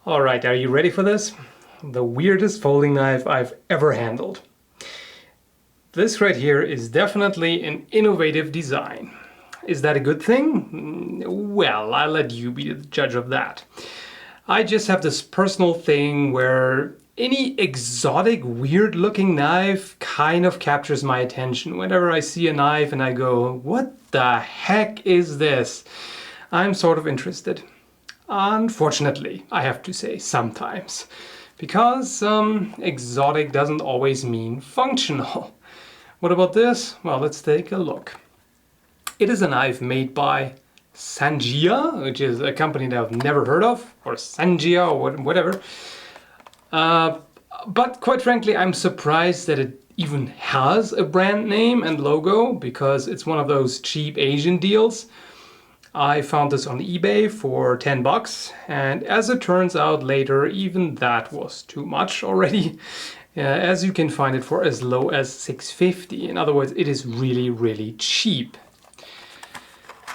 Alright, are you ready for this? The weirdest folding knife I've ever handled. This right here is definitely an innovative design. Is that a good thing? Well, I'll let you be the judge of that. I just have this personal thing where any exotic, weird-looking knife kind of captures my attention. Whenever I see a knife and I go, what the heck is this? I'm sort of interested. Unfortunately, I have to say, sometimes. Because exotic doesn't always mean functional. What about this? Well, let's take a look. It is a knife made by Sanjia, which is a company that I've never heard of, or Sanjia, or whatever. But quite frankly, I'm surprised that it even has a brand name and logo, because it's one of those cheap Asian deals. I found this on eBay for 10 bucks, and as it turns out later, even that was too much already, as you can find it for as low as $6.50. In other words, it is really, really cheap.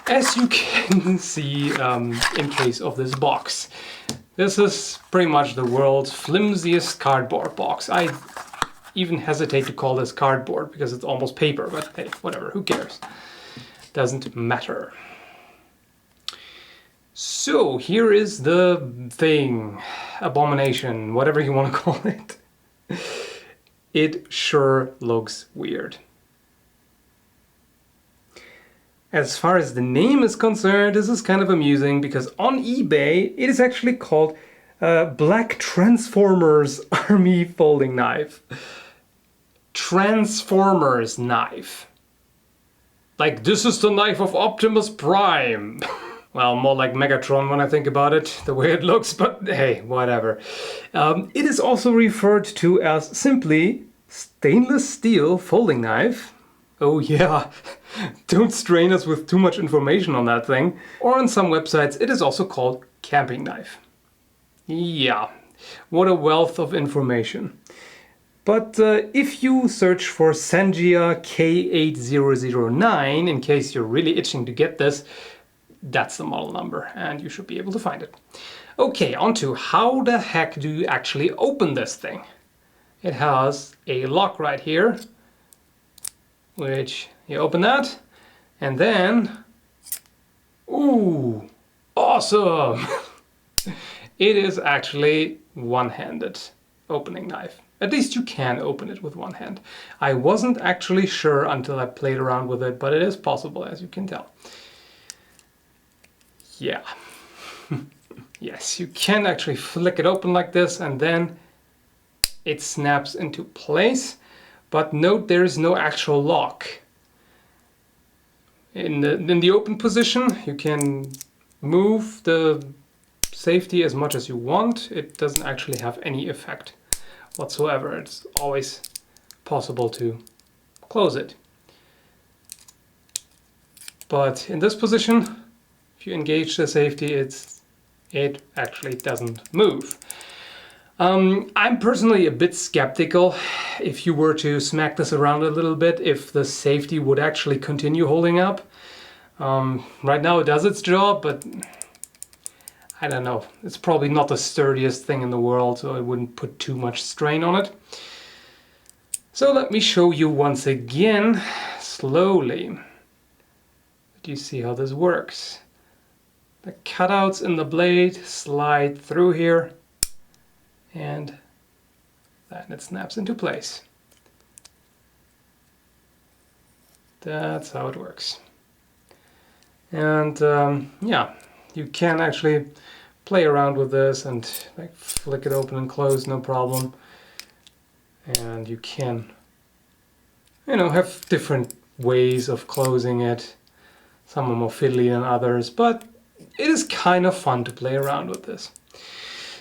As you can see in case of this box. This is pretty much the world's flimsiest cardboard box. I even hesitate to call this cardboard because it's almost paper, but hey, whatever, who cares? Doesn't matter. So here is the thing, abomination, whatever you want to call it. It sure looks weird. As far as the name is concerned, this is kind of amusing because on eBay it is actually called Black Transformers Army Folding Knife. Transformers knife. Like, this is the knife of Optimus Prime. Well, more like Megatron when I think about it, the way it looks, but hey, whatever. It is also referred to as simply stainless steel folding knife. Oh yeah, don't strain us with too much information on that thing. Or on some websites it is also called camping knife. Yeah, what a wealth of information. But if you search for Sanjia K8009, in case you're really itching to get this, that's the model number, and you should be able to find it. Okay, on to how the heck do you actually open this thing? It has a lock right here, which you open that, and then, ooh, awesome! It is actually one-handed opening knife. At least you can open it with one hand. I wasn't actually sure until I played around with it, but it is possible, as you can tell. Yeah. Yes, you can actually flick it open like this and then it snaps into place. But note there is no actual lock. In the open position, you can move the safety as much as you want. It doesn't actually have any effect whatsoever. It's always possible to close it. But in this position, if you engage the safety, it actually doesn't move. I'm personally a bit skeptical if you were to smack this around a little bit, if the safety would actually continue holding up. Right now it does its job, but I don't know. It's probably not the sturdiest thing in the world, so I wouldn't put too much strain on it. So let me show you once again, slowly. Do you see how this works? The cutouts in the blade slide through here, and then it snaps into place. That's how it works. And yeah, you can actually play around with this and like flick it open and close, no problem. And you can, you know, have different ways of closing it. Some are more fiddly than others, but it is kind of fun to play around with this.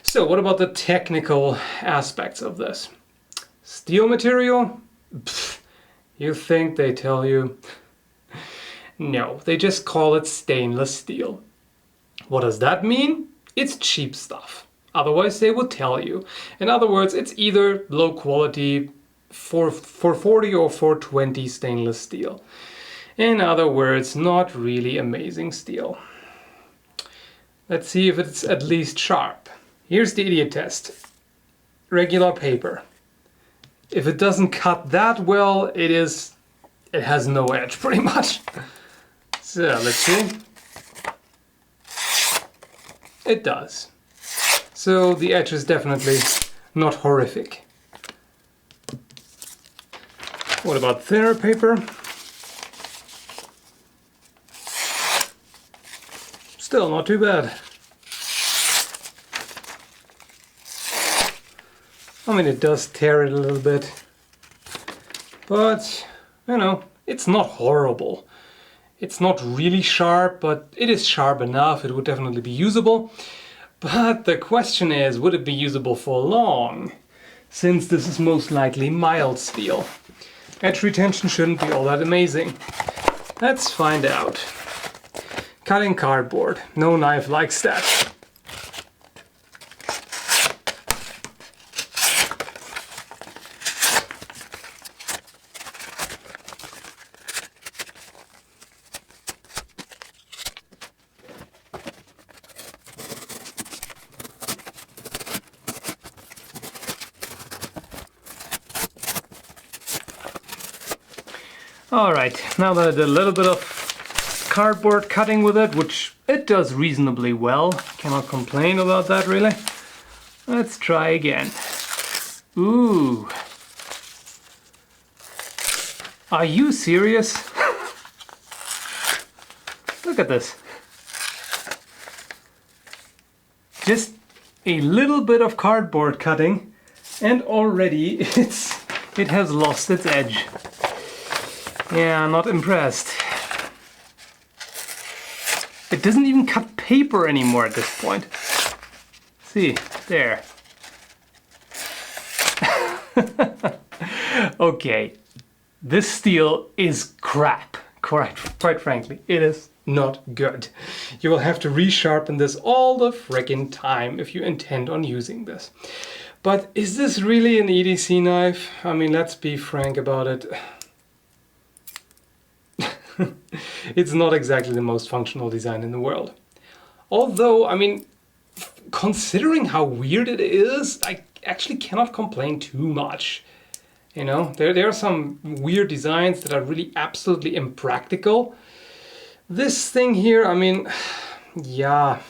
So what about the technical aspects of this? Steel material? Pfft, you think they tell you? No, they just call it stainless steel. What does that mean? It's cheap stuff. Otherwise they would tell you. In other words, it's either low quality 440 or 420 stainless steel. In other words, not really amazing steel. Let's see if it's at least sharp. Here's the idiot test. Regular paper. If it doesn't cut that well, it has no edge pretty much. So let's see. It does. So the edge is definitely not horrific. What about thinner paper? Still not too bad. I mean, it does tear it a little bit, but you know, it's not horrible. It's not really sharp, but it is sharp enough. It would definitely be usable. But the question is, would it be usable for long? Since this is most likely mild steel. Edge retention shouldn't be all that amazing. Let's find out. Cutting cardboard. No knife likes that. Alright, now that I did a little bit of cardboard cutting with it, which it does reasonably well, cannot complain about that really. Let's try again. Ooh. Are you serious? Look at this. Just a little bit of cardboard cutting and already it has lost its edge. Yeah, not impressed. It doesn't even cut paper anymore at this point. See, there. Okay, this steel is crap. Quite frankly, it is not good. You will have to resharpen this all the frickin' time if you intend on using this. But is this really an EDC knife? I mean, let's be frank about it. It's not exactly the most functional design in the world. Although, I mean, considering how weird it is, I actually cannot complain too much. You know, there are some weird designs that are really absolutely impractical. This thing here, I mean, yeah,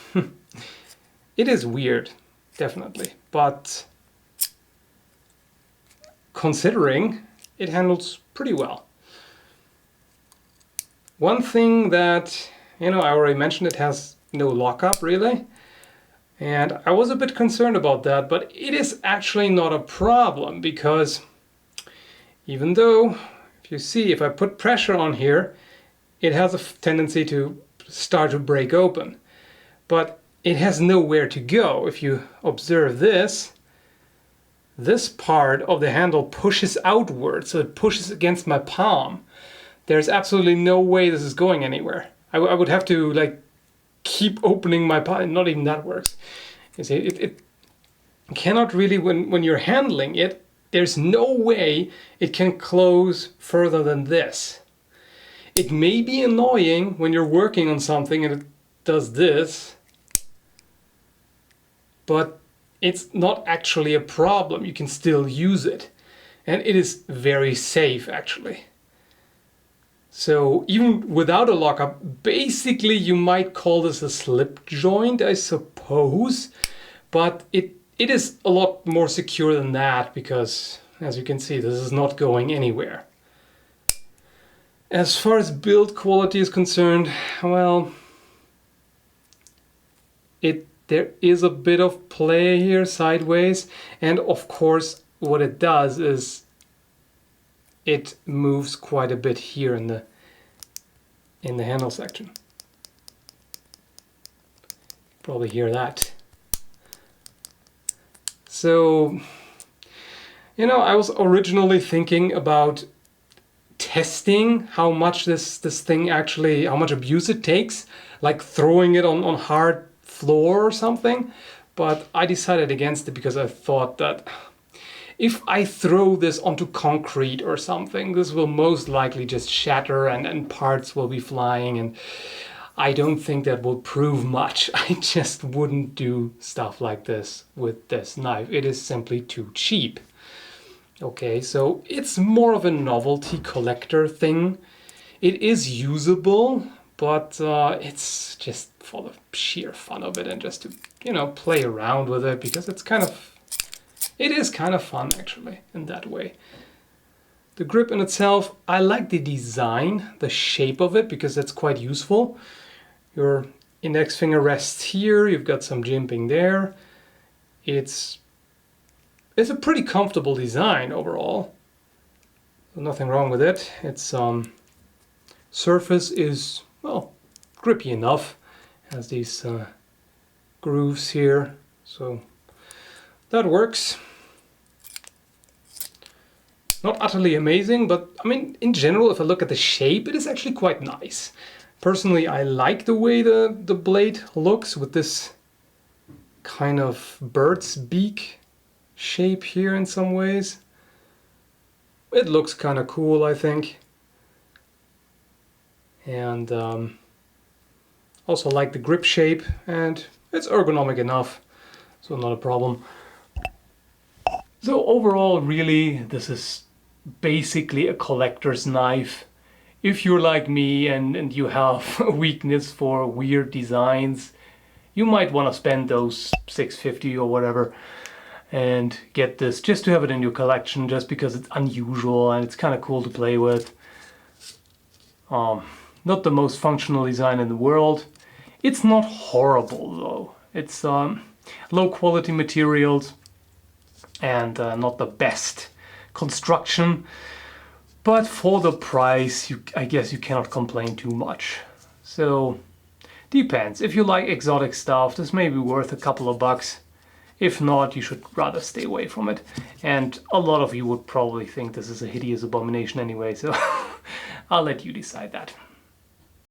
it is weird, definitely. But considering, it handles pretty well. One thing that, you know, I already mentioned, it has no lockup really. And I was a bit concerned about that, but it is actually not a problem because even though, if you see, if I put pressure on here, it has a tendency to start to break open. But it has nowhere to go. If you observe this part of the handle pushes outward, so it pushes against my palm. There's absolutely no way this is going anywhere. I would have to like keep opening my palm. Not even that works. You see, it cannot really, when you're handling it, there's no way it can close further than this. It may be annoying when you're working on something and it does this, but it's not actually a problem. You can still use it. And it is very safe actually. So even without a lockup, basically you might call this a slip joint, I suppose. But it is a lot more secure than that because, as you can see, this is not going anywhere. As far as build quality is concerned, well, there is a bit of play here sideways, and of course what it does is it moves quite a bit here in the handle section. Probably hear that. So, you know, I was originally thinking about testing how much this thing actually, how much abuse it takes, like throwing it on hard floor or something, but I decided against it because I thought that if I throw this onto concrete or something, this will most likely just shatter and parts will be flying, and I don't think that will prove much. I just wouldn't do stuff like this with this knife. It is simply too cheap. Okay, so it's more of a novelty collector thing. It is usable, but it's just for the sheer fun of it and just to, you know, play around with it, because it is kind of fun actually in that way. The grip in itself, I like the design, the shape of it, because that's quite useful. Your index finger rests here, you've got some jimping there. It's a pretty comfortable design overall. Nothing wrong with it. Its surface is, well, grippy enough. It has these grooves here, so that works. Not utterly amazing, but I mean, in general, if I look at the shape, it is actually quite nice. Personally, I like the way the blade looks with this kind of bird's beak shape here in some ways. It looks kind of cool, I think. And also like the grip shape, and it's ergonomic enough, so not a problem. So overall, really, this is basically a collector's knife. If you're like me and you have a weakness for weird designs, you might want to spend those $6.50 or whatever and get this just to have it in your collection, just because it's unusual and it's kind of cool to play with. Not the most functional design in the world. It's not horrible though. It's low quality materials and not the best construction, but for the price, I guess you cannot complain too much. So depends. If you like exotic stuff, this may be worth a couple of bucks. If not, you should rather stay away from it. And a lot of you would probably think this is a hideous abomination anyway, so I'll let you decide that.